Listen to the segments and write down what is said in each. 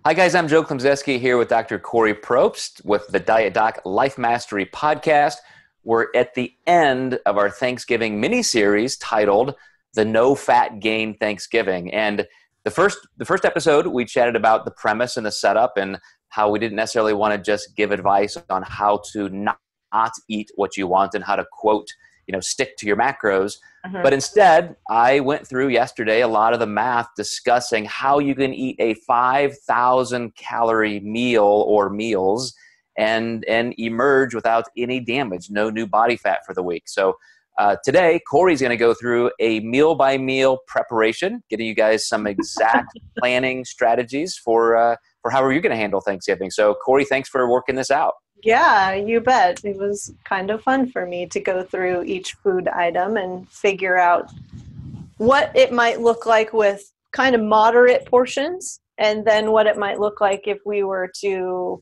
Hi, guys. I'm Joe Klemczewski here with Dr. Kori Probst with the Diet Doc Life Mastery Podcast. We're at the end of our Thanksgiving mini-series titled The No Fat Gain Thanksgiving. And the first episode, we chatted about the premise and the setup and how we didn't necessarily want to just give advice on how to not eat what you want and how to, quote, stick to your macros. But instead, I went through yesterday a lot of the math discussing how you can eat a 5,000 calorie meal or meals and emerge without any damage, no new body fat for the week. So today, Kori's going to go through a meal by meal preparation, getting you guys some exact planning strategies for however you're going to handle Thanksgiving. So Kori, thanks for working this out. Yeah, you bet. It was kind of fun for me to go through each food item and figure out what it might look like with kind of moderate portions, and then what it might look like if we were to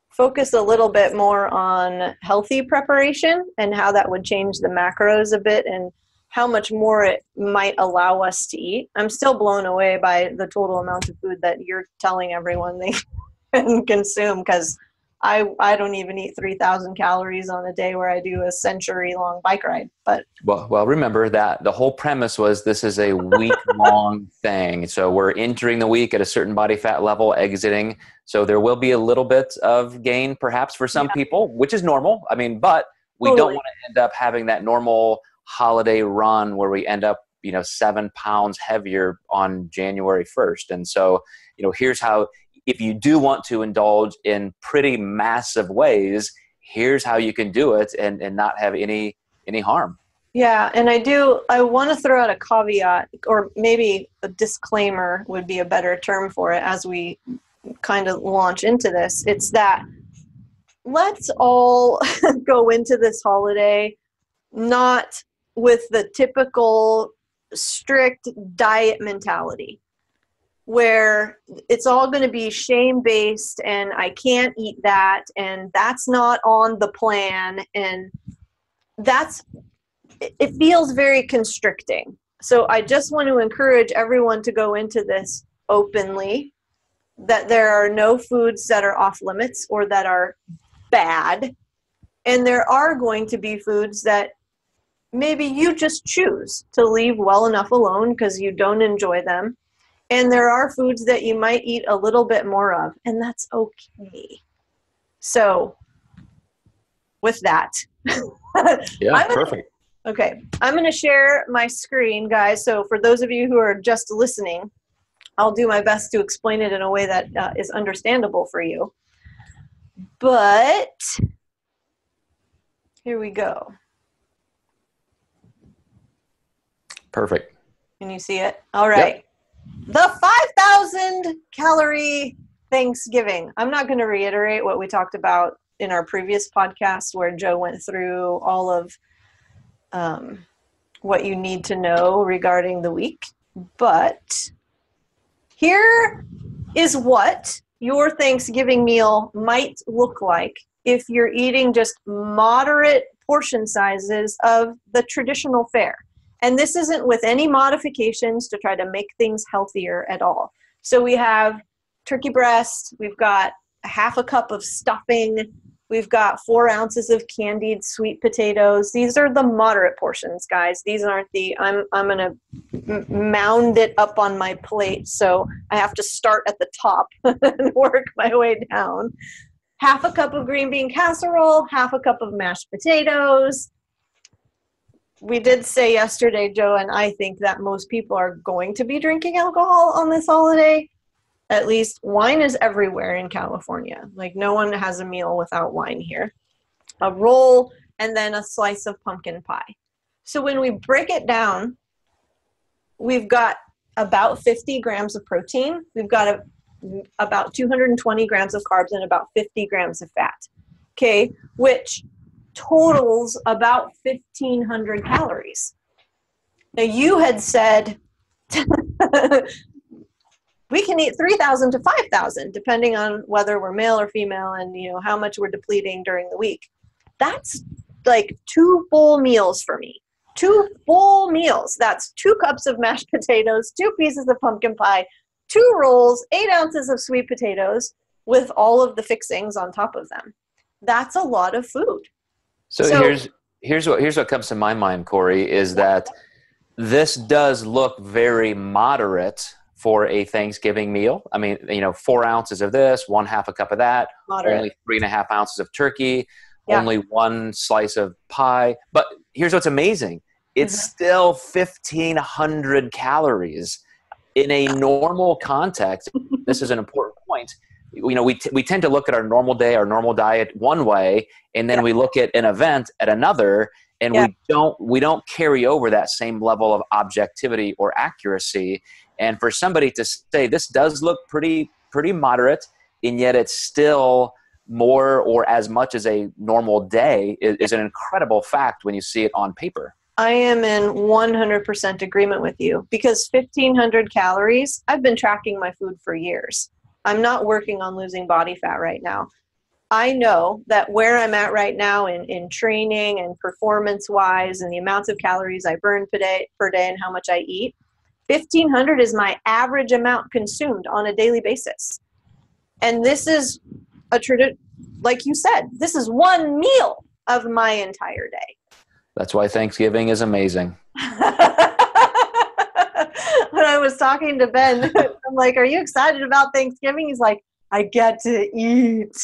focus a little bit more on healthy preparation and how that would change the macros a bit and how much more it might allow us to eat. I'm still blown away by the total amount of food that you're telling everyone they can consume, because I don't even eat 3,000 calories on a day where I do a century-long bike ride. But well, remember that the whole premise was this is a week-long thing. So we're entering the week at a certain body fat level, exiting. So there will be a little bit of gain, perhaps, for some people, which is normal. But we don't want to end up having that normal holiday run where we end up, 7 pounds heavier on January 1st. And so, here's how. If you do want to indulge in pretty massive ways, here's how you can do it and not have any harm. Yeah, and I want to throw out a caveat, or maybe a disclaimer would be a better term for it as we kind of launch into this. It's that let's all go into this holiday not with the typical strict diet mentality, where it's all going to be shame-based and I can't eat that and that's not on the plan, and it feels very constricting. So I just want to encourage everyone to go into this openly, that there are no foods that are off limits or that are bad, and there are going to be foods that maybe you just choose to leave well enough alone because you don't enjoy them. And there are foods that you might eat a little bit more of, and that's okay. So, with that. Yeah, perfect. Okay, I'm going to share my screen, guys. So for those of you who are just listening, I'll do my best to explain it in a way that is understandable for you. But here we go. Perfect. Can you see it? All right. Yep. The 5,000 calorie Thanksgiving. I'm not going to reiterate what we talked about in our previous podcast where Joe went through all of what you need to know regarding the week. But here is what your Thanksgiving meal might look like if you're eating just moderate portion sizes of the traditional fare. And this isn't with any modifications to try to make things healthier at all. So we have turkey breast, we've got half a cup of stuffing, we've got 4 ounces of candied sweet potatoes. These are the moderate portions, guys. These aren't the, I'm going to mound it up on my plate, so I have to start at the top and work my way down. Half a cup of green bean casserole, half a cup of mashed potatoes. We did say yesterday, Joe, and I think that most people are going to be drinking alcohol on this holiday. At least wine is everywhere in California. Like, no one has a meal without wine here. A roll, and then a slice of pumpkin pie. So when we break it down, we've got about 50 grams of protein. We've got about 220 grams of carbs and about 50 grams of fat. Okay, which totals about 1,500 calories. Now, you had said we can eat 3,000 to 5,000, depending on whether we're male or female and, how much we're depleting during the week. That's like 2 full meals for me. 2 full meals. That's 2 cups of mashed potatoes, 2 pieces of pumpkin pie, 2 rolls, 8 ounces of sweet potatoes with all of the fixings on top of them. That's a lot of food. So here's what comes to my mind, Kori, is that this does look very moderate for a Thanksgiving meal. I mean, 4 ounces of this, 1/2 a cup of that, Moderate. only 3.5 ounces of turkey, only 1 slice of pie. But here's what's amazing. It's still 1,500 calories. In a normal context, this is an important point. We tend to look at our normal day, our normal diet one way, and then we look at an event at another, and we don't carry over that same level of objectivity or accuracy. And for somebody to say this does look pretty moderate, and yet it's still more or as much as a normal day is an incredible fact when you see it on paper. I am in 100% agreement with you, because 1,500 calories, I've been tracking my food for years. I'm not working on losing body fat right now. I know that where I'm at right now in training and performance-wise and the amounts of calories I burn per day and how much I eat, 1,500 is my average amount consumed on a daily basis. And this is like you said, this is one meal of my entire day. That's why Thanksgiving is amazing. When I was talking to Ben, I'm like, are you excited about Thanksgiving? He's like, I get to eat.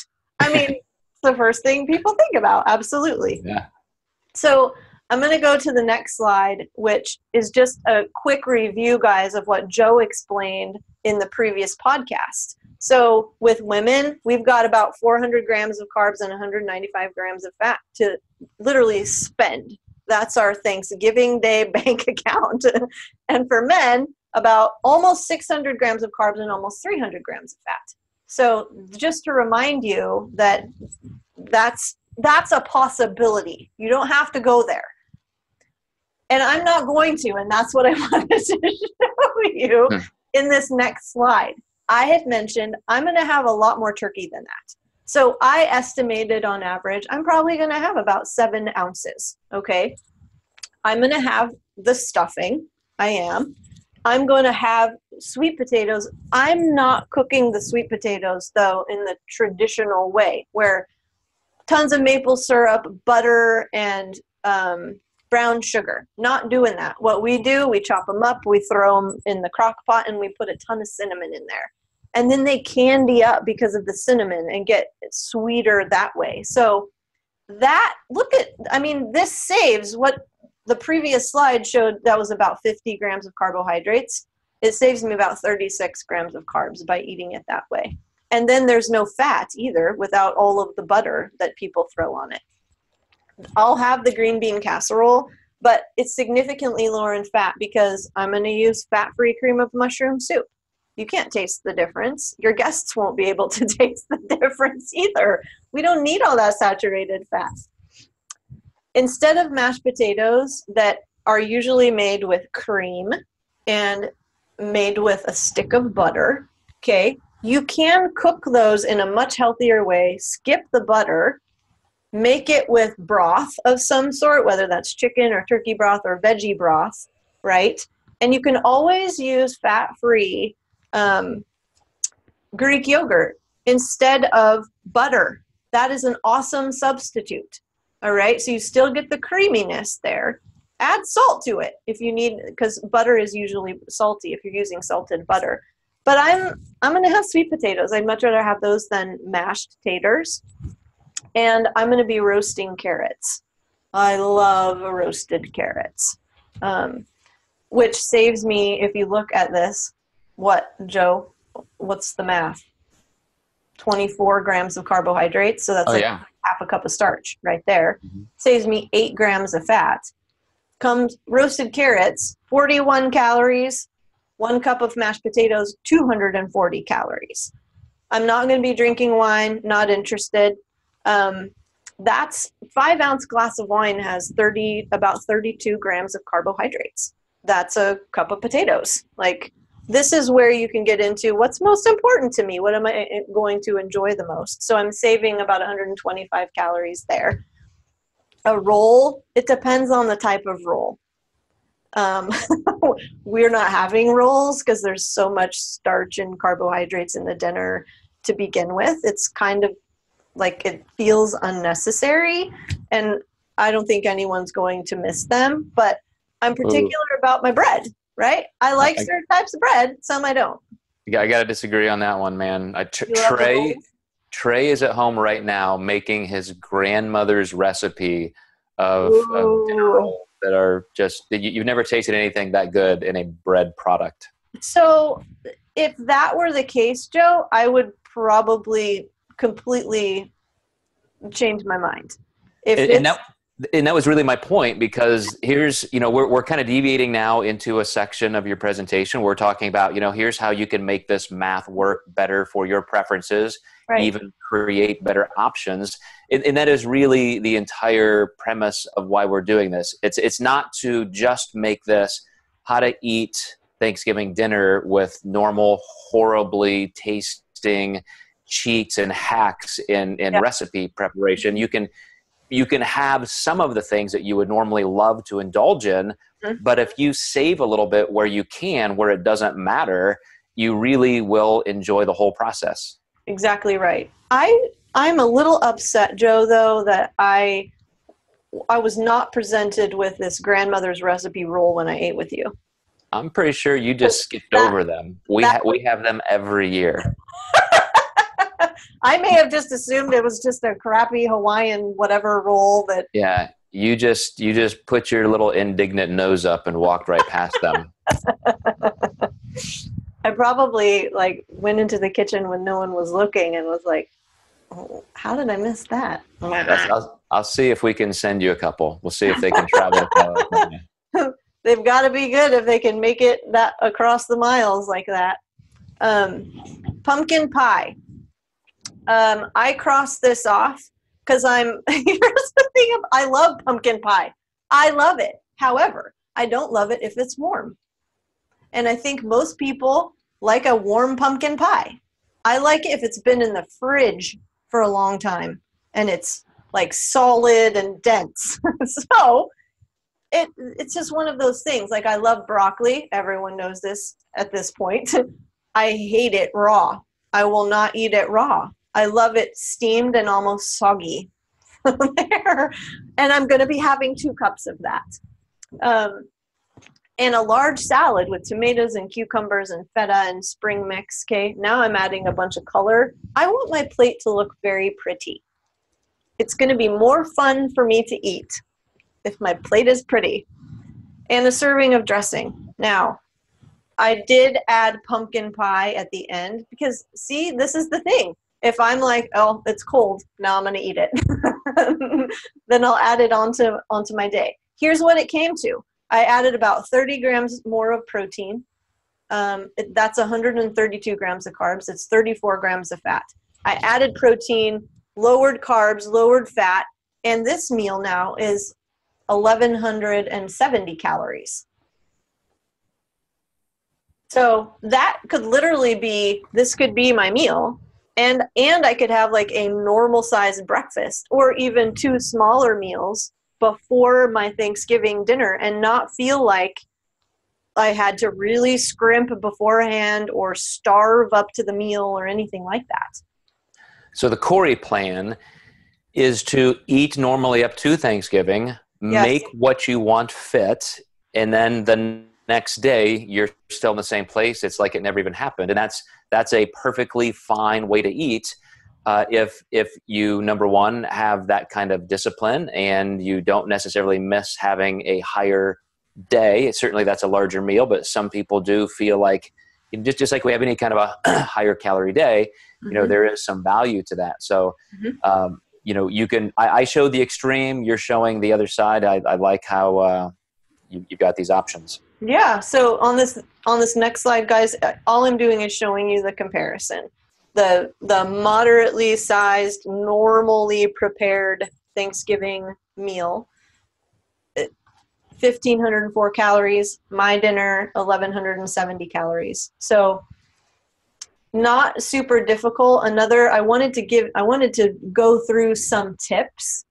I mean, it's the first thing people think about. Absolutely. Yeah. So I'm going to go to the next slide, which is just a quick review, guys, of what Joe explained in the previous podcast. So with women, we've got about 400 grams of carbs and 195 grams of fat to literally spend. That's our Thanksgiving Day bank account. And for men, about almost 600 grams of carbs and almost 300 grams of fat. So just to remind you that that's a possibility. You don't have to go there. And I'm not going to, and that's what I wanted to show you in this next slide. I had mentioned I'm going to have a lot more turkey than that. So I estimated on average, I'm probably going to have about 7 ounces, okay? I'm going to have the stuffing. I am. I'm going to have sweet potatoes. I'm not cooking the sweet potatoes, though, in the traditional way, where tons of maple syrup, butter, and brown sugar. Not doing that. What we do, we chop them up, we throw them in the crock pot, and we put a ton of cinnamon in there. And then they candy up because of the cinnamon and get sweeter that way. So this saves what the previous slide showed. That was about 50 grams of carbohydrates. It saves me about 36 grams of carbs by eating it that way. And then there's no fat either without all of the butter that people throw on it. I'll have the green bean casserole, but it's significantly lower in fat because I'm going to use fat-free cream of mushroom soup. You can't taste the difference. Your guests won't be able to taste the difference either. We don't need all that saturated fat. Instead of mashed potatoes that are usually made with cream and made with a stick of butter, okay, you can cook those in a much healthier way. Skip the butter. Make it with broth of some sort, whether that's chicken or turkey broth or veggie broth, right? And you can always use fat-free Greek yogurt instead of butter. That is an awesome substitute. All right, so you still get the creaminess there. Add salt to it if you need, because butter is usually salty if you're using salted butter. But I'm going to have sweet potatoes. I'd much rather have those than mashed taters. And I'm going to be roasting carrots. I love roasted carrots, which saves me, if you look at this, what, Joe? What's the math? 24 grams of carbohydrates. So that's half a cup of starch right there. Mm-hmm. Saves me 8 grams of fat. Comes roasted carrots, 41 calories. 1 cup of mashed potatoes, 240 calories. I'm not going to be drinking wine, not interested. That's 5-ounce glass of wine has about 32 grams of carbohydrates. That's a cup of potatoes. Like, this is where you can get into what's most important to me. What am I going to enjoy the most? So I'm saving about 125 calories there. A roll, it depends on the type of roll. Um, we're not having rolls because there's so much starch and carbohydrates in the dinner to begin with. It's kind of like it feels unnecessary, and I don't think anyone's going to miss them, but I'm Ooh. particular about my bread, right? I like certain types of bread, some I don't. I got to disagree on that one, man. You love the rolls? Trey is at home right now making his grandmother's recipe of dinner Ooh. rolls that are just you've never tasted anything that good in a bread product. So if that were the case, Joe, I would probably completely change my mind. If And it's that was really my point, because here's, we're kind of deviating now into a section of your presentation. We're talking about, here's how you can make this math work better for your preferences, right, even create better options. And that is really the entire premise of why we're doing this. It's not to just make this how to eat Thanksgiving dinner with normal, horribly tasting cheats and hacks in yeah, recipe preparation. You can have some of the things that you would normally love to indulge in, mhm, but if you save a little bit where you can, where it doesn't matter, you really will enjoy the whole process. exactly right. I'm a little upset, Joe, though, that I was not presented with this grandmother's recipe roll when I ate with you. I'm pretty sure you just skipped That over them. that We have them every year. I may have just assumed it was just a crappy Hawaiian whatever roll that Yeah, you just put your little indignant nose up and walked right past them. I probably like went into the kitchen when no one was looking and was like, oh, how did I miss that? I'll see if we can send you a couple. We'll see if they can travel to California. They've got to be good if they can make it that across the miles like that. Pumpkin pie. I crossed this off because here's the thing, I love pumpkin pie. I love it. However, I don't love it if it's warm. And I think most people like a warm pumpkin pie. I like it if it's been in the fridge for a long time and it's like solid and dense. So it's just one of those things. Like I love broccoli. Everyone knows this at this point. I hate it raw. I will not eat it raw. I love it steamed and almost soggy there. And I'm going to be having 2 cups of that. And a large salad with tomatoes and cucumbers and feta and spring mix. Okay, now I'm adding a bunch of color. I want my plate to look very pretty. It's going to be more fun for me to eat if my plate is pretty. And a serving of dressing. Now, I did add pumpkin pie at the end because, see, this is the thing. If I'm like, oh, it's cold, now I'm going to eat it, then I'll add it onto my day. Here's what it came to. I added about 30 grams more of protein. That's 132 grams of carbs. It's 34 grams of fat. I added protein, lowered carbs, lowered fat, and this meal now is 1,170 calories. So that could literally be, this could be my meal. And I could have like a normal sized breakfast or even 2 smaller meals before my Thanksgiving dinner and not feel like I had to really scrimp beforehand or starve up to the meal or anything like that. So the Kori plan is to eat normally up to Thanksgiving, Yes. make what you want fit, and then the next day you're still in the same place. It's like it never even happened. And that's a perfectly fine way to eat. If you, number one, have that kind of discipline and you don't necessarily miss having a higher day. Certainly that's a larger meal, but some people do feel like, just like we have any kind of a higher calorie day, there is some value to that. So, you can, I showed the extreme, you're showing the other side. I like how you've got these options. Yeah. So on this next slide, guys, all I'm doing is showing you the comparison. The moderately sized, normally prepared Thanksgiving meal, 1,504 calories. My dinner, 1,170 calories. So not super difficult. I wanted to go through some tips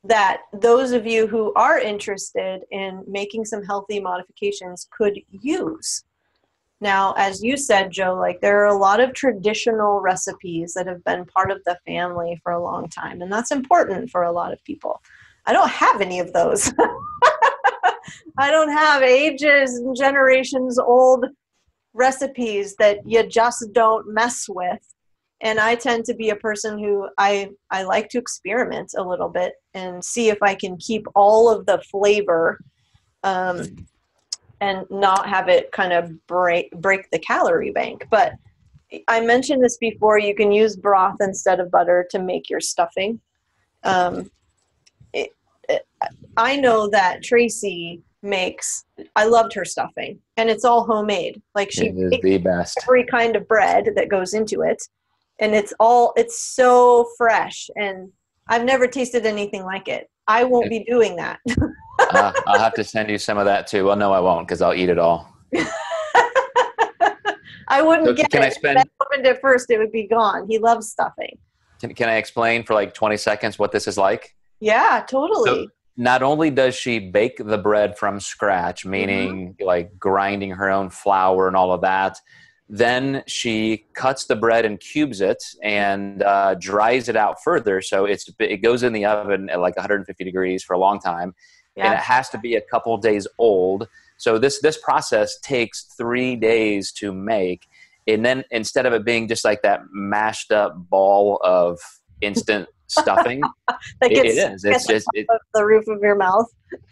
that those of you who are interested in making some healthy modifications could use. Now, as you said, Joe, like there are a lot of traditional recipes that have been part of the family for a long time, and that's important for a lot of people. I don't have any of those. I don't have ages and generations old recipes that you just don't mess with. And I tend to be a person who I like to experiment a little bit and see if I can keep all of the flavor and not have it kind of break the calorie bank. But I mentioned this before, you can use broth instead of butter to make your stuffing. I know that Tracy I loved her stuffing, and it's all homemade. Like she makes the best. Every kind of bread that goes into it, and it's so fresh, and I've never tasted anything like it. I won't be doing that. I'll have to send you some of that too. Well, no, I won't, because I'll eat it all. I wouldn't get it. If I opened it first, it would be gone. He loves stuffing. Can I explain for like 20 seconds what this is like? Yeah, totally. So not only does she bake the bread from scratch, meaning like grinding her own flour and all of that, then she cuts the bread and cubes it and dries it out further. So it goes in the oven at like 150 degrees for a long time. Yeah. And it has to be a couple days old. So this process takes 3 days to make. And then instead of it being just like that mashed up ball of instant stuffing, it is. It's just the roof of your mouth.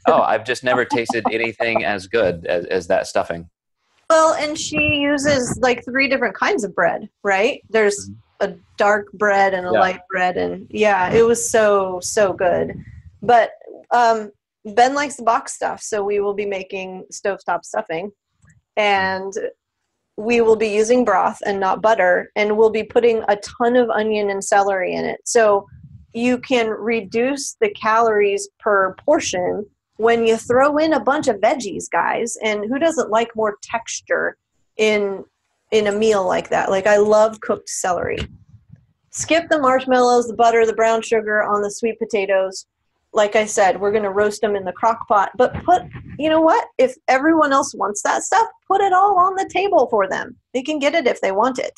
Oh, I've just never tasted anything as good as that stuffing. Well, and she uses like 3 different kinds of bread, right? There's a dark bread and a light bread, and it was so good. But Ben likes the box stuff, so we will be making stovetop stuffing, and we will be using broth and not butter, and we'll be putting a ton of onion and celery in it. So you can reduce the calories per portion when you throw in a bunch of veggies, guys. And who doesn't like more texture in a meal like that? Like, I love cooked celery. Skip the marshmallows, the butter, the brown sugar on the sweet potatoes. Like I said, we're going to roast them in the crock pot. But you know what? If everyone else wants that stuff, put it all on the table for them. They can get it if they want it.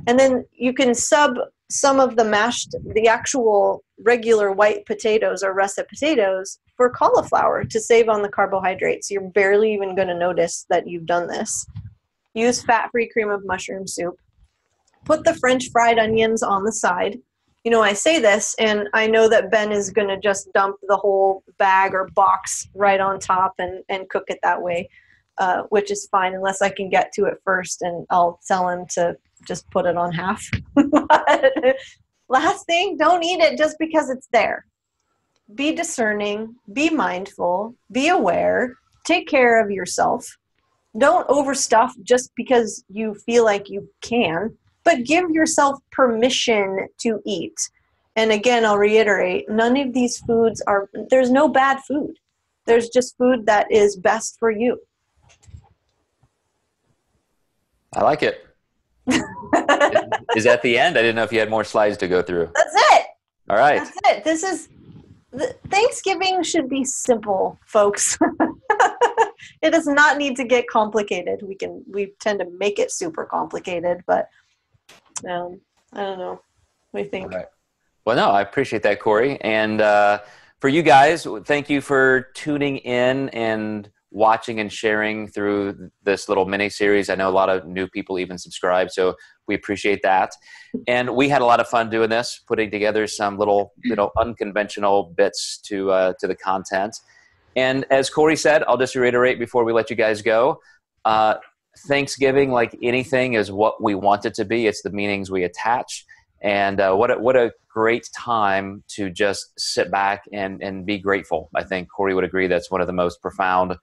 And then you can sub some of the actual regular white potatoes or russet potatoes for cauliflower to save on the carbohydrates. You're barely even going to notice that you've done this. Use fat-free cream of mushroom soup. Put the French fried onions on the side. You know, I say this, and I know that Ben is going to just dump the whole bag or box right on top and cook it that way, which is fine unless I can get to it first, and I'll tell him to just put it on half. But last thing, don't eat it just because it's there. Be discerning, be mindful, be aware, take care of yourself. Don't overstuff just because you feel like you can, but give yourself permission to eat. And again, I'll reiterate, none of these foods there's no bad food. There's just food that is best for you. I like it. Is that the end? I didn't know if you had more slides to go through. That's it. All right. That's it. Thanksgiving should be simple, folks. It does not need to get complicated. We tend to make it super complicated, but I don't know. What do you think? All right. Well, no, I appreciate that, Kori. And for you guys, thank you for tuning in and watching and sharing through this little mini series. I know a lot of new people even subscribe, so we appreciate that. And we had a lot of fun doing this, putting together some little unconventional bits to the content. And as Kori said, I'll just reiterate before we let you guys go. Thanksgiving, like anything, is what we want it to be. It's the meanings we attach. And what a great time to just sit back and be grateful. I think Kori would agree that's one of the most profound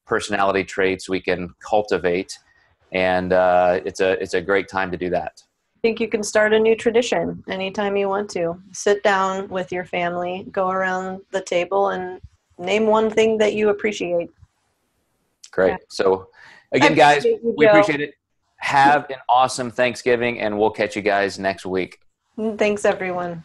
personality traits we can cultivate. And it's a great time to do that. I think you can start a new tradition anytime you want to. Sit down with your family, go around the table, and name one thing that you appreciate. Great. Yeah. So again, guys, we appreciate it. Have an awesome Thanksgiving, and we'll catch you guys next week. Thanks, everyone.